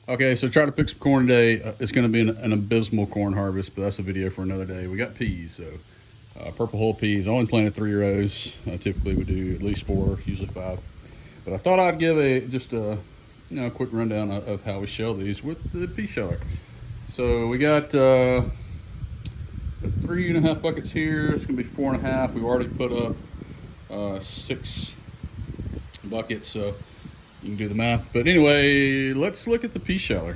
Okay, so try to pick some corn today. It's going to be an abysmal corn harvest, but that's a video for another day. We got peas, so purple hull peas. I only planted 3 rows. Typically we do at least 4, usually 5. But I thought I'd give just a quick rundown of how we shell these with the Pea Sheller. So we got 3.5 buckets here. It's going to be 4.5. We've already put up 6 buckets, so you can do the math. But anyway, let's look at the Pea Sheller.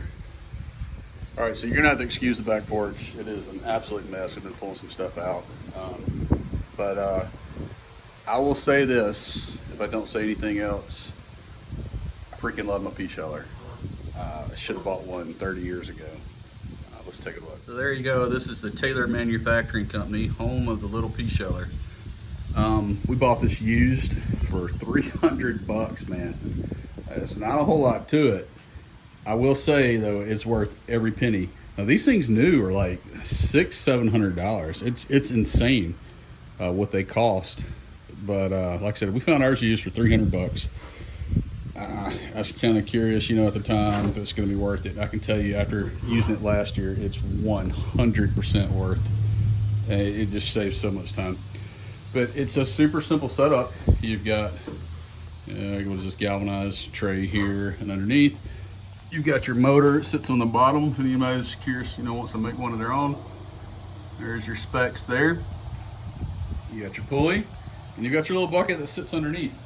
All right, so you're gonna have to excuse the back porch. It is an absolute mess. I've been pulling some stuff out. But I will say this, if I don't say anything else, I freaking love my Pea Sheller. I should have bought one 30 years ago. Let's take a look. So there you go. This is the Taylor Manufacturing Company, home of the little Pea Sheller. We bought this used for 300 bucks, man. It's not a whole lot to it. I will say though, it's worth every penny. Now these things new are like $600-700. It's insane what they cost. But like I said, we found ours used for 300 bucks. I was kind of curious, at the time, if it's going to be worth it. I can tell you, after using it last year, it's 100% worth. It just saves so much time. But it's a super simple setup. You've got what is this galvanized tray here, and underneath you've got your motor. It sits on the bottom. If anybody's curious, wants to make one of their own, there's your specs there. You got your pulley, and you got your little bucket that sits underneath.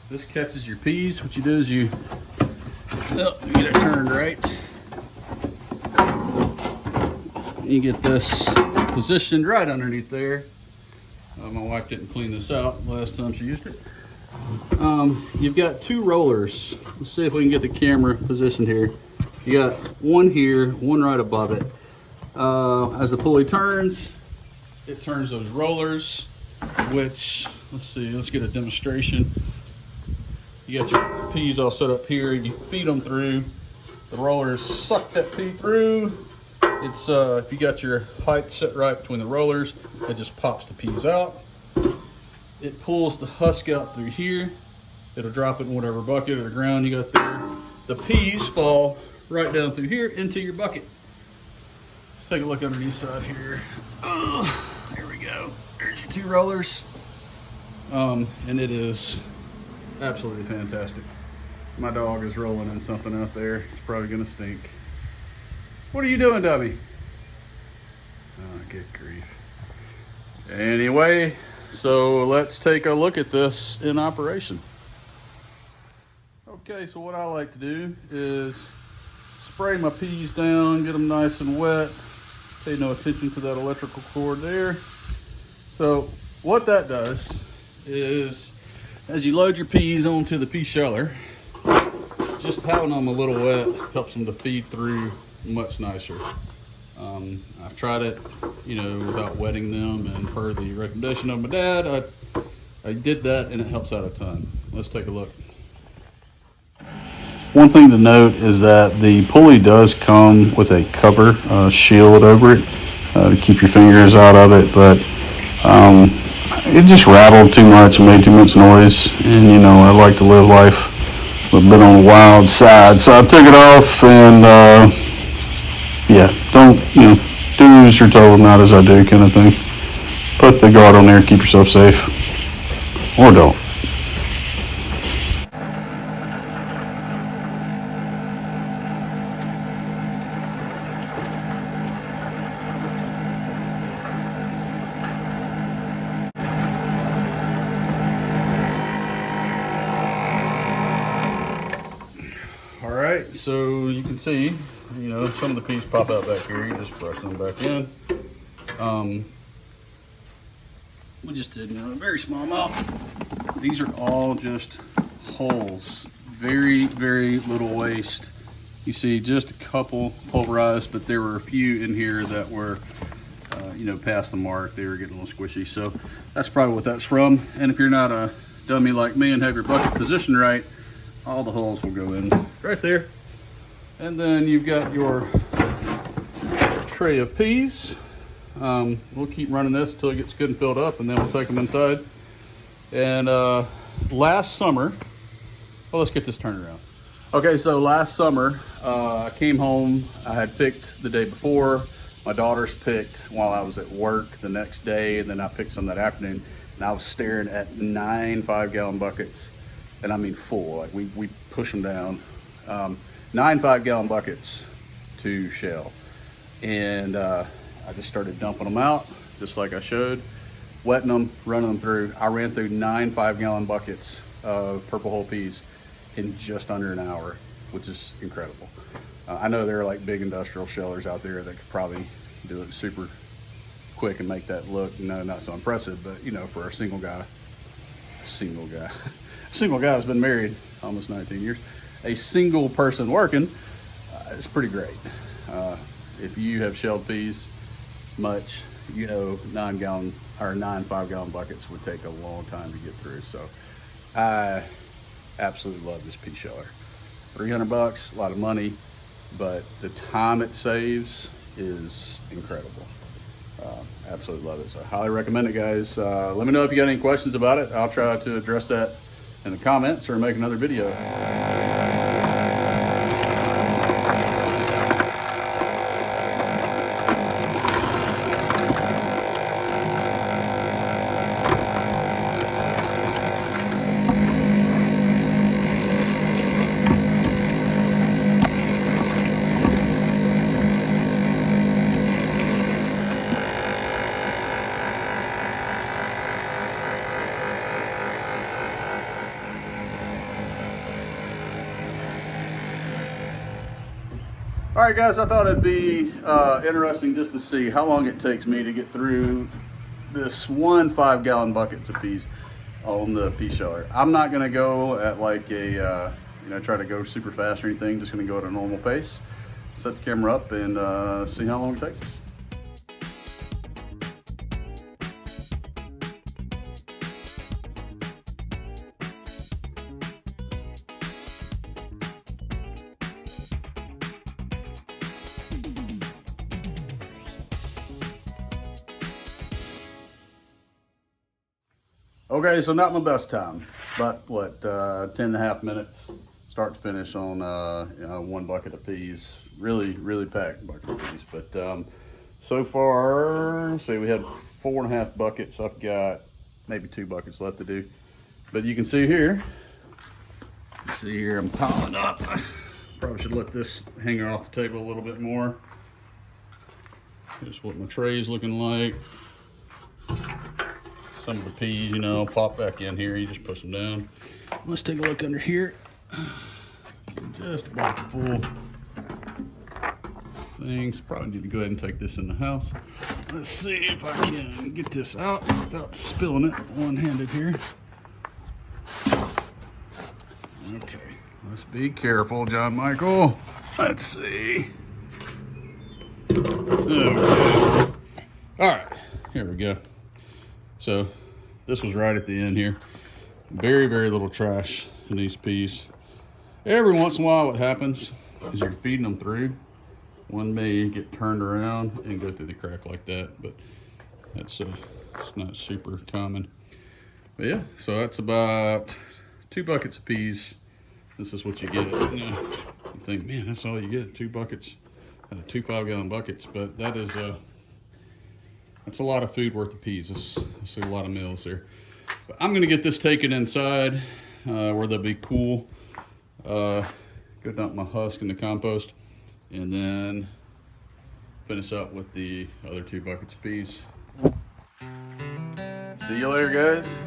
This catches your peas. What you do is you get it turned right. You get this positioned right underneath there. My wife didn't clean this out last time she used it. You've got 2 rollers. Let's see if we can get the camera positioned here. You got one here, one right above it. As the pulley turns, it turns those rollers, which, let's get a demonstration. You got your peas all set up here. You feed them through. The rollers suck that pea through. It's if you got your height set right between the rollers, it just pops the peas out. It pulls the husk out through here. It'll drop it in whatever bucket or the ground you got there. The peas fall right down through here into your bucket. Let's take a look underneath side here. There we go. There's your 2 rollers. And it is absolutely fantastic. My dog is rolling in something out there. It's probably gonna stink. What are you doing, Dubby? Oh, good grief. Anyway, so let's take a look at this in operation. Okay, so what I like to do is spray my peas down, get them nice and wet. Pay no attention to that electrical cord there. So what that does is, as you load your peas onto the Pea Sheller, just having them a little wet helps them to feed through much nicer. I've tried it, without wetting them, and per the recommendation of my dad, I did that, and it helps out a ton. Let's take a look. One thing to note is that the pulley does come with a cover shield over it to keep your fingers out of it, but it just rattled too much and made too much noise, and I like to live life a little bit on the wild side, so I took it off, and yeah, don't, do as you're told, not as I do kind of thing. Put the guard on there, keep yourself safe, or don't. All right, so you can see, some of the peas pop out back here. You just brush them back in. We just did, a very small amount. These are all just holes. Very, very little waste. You see just a couple pulverized, but there were a few in here that were, past the mark. They were getting a little squishy. So that's probably what that's from. And if you're not a dummy like me and have your bucket positioned right, all the holes will go in right there. And then you've got your tray of peas. We'll keep running this until it gets good and filled up, and then we'll take them inside. And last summer, well, let's get this turned around. Okay, so last summer, I came home. I had picked the day before. My daughters picked while I was at work the next day, and then I picked some that afternoon. And I was staring at 9 5-gallon buckets, and I mean full. Like we push them down. 9 5-gallon buckets to shell, and I just started dumping them out, just like I showed, wetting them, running them through. I ran through 9 5-gallon buckets of purple hull peas in just under an hour, which is incredible. I know there are like big industrial shellers out there that could probably do it super quick and make that look, not so impressive, but you know, for a single guy has been married almost 19 years, a single person working, it's pretty great. If you have shelled peas much, you know, 9 5-gallon buckets would take a long time to get through. So I absolutely love this pea sheller. $300, a lot of money, but the time it saves is incredible. Absolutely love it. So I highly recommend it, guys. Let me know if you got any questions about it. I'll try to address that in the comments or make another video. All right, guys, I thought it'd be interesting just to see how long it takes me to get through this 1 5-gallon buckets of peas on the pea sheller. I'm not gonna go at like a, try to go super fast or anything, just gonna go at a normal pace. Set the camera up and see how long it takes us. Okay, so not my best time. It's about, what, 10.5 minutes, start to finish on 1 bucket of peas. Really packed bucket of peas. But so far, see, we had 4.5 buckets. I've got maybe 2 buckets left to do. But you can see here, I'm piling up. Probably should let this hanger off the table a little bit more. Here's what my tray is looking like. Some of the peas, pop back in here. You just push them down. Let's take a look under here. Just about full things. Probably need to go ahead and take this in the house. Let's see if I can get this out without spilling it one-handed here. Okay, let's be careful, John Michael. Let's see. Okay. All right, here we go. So this was right at the end here. Very little trash in these peas. Every once in a while what happens is you're feeding them through. One may get turned around and go through the crack like that, but that's it's not super common. But yeah, so that's about 2 buckets of peas. This is what you get. You think, man, that's all you get, 2 buckets, 2 5-gallon buckets, but that is that's a lot of food worth of peas. That's a lot of meals there. But I'm gonna get this taken inside where they'll be cool. Go dump my husk in the compost and then finish up with the other 2 buckets of peas. See you later, guys.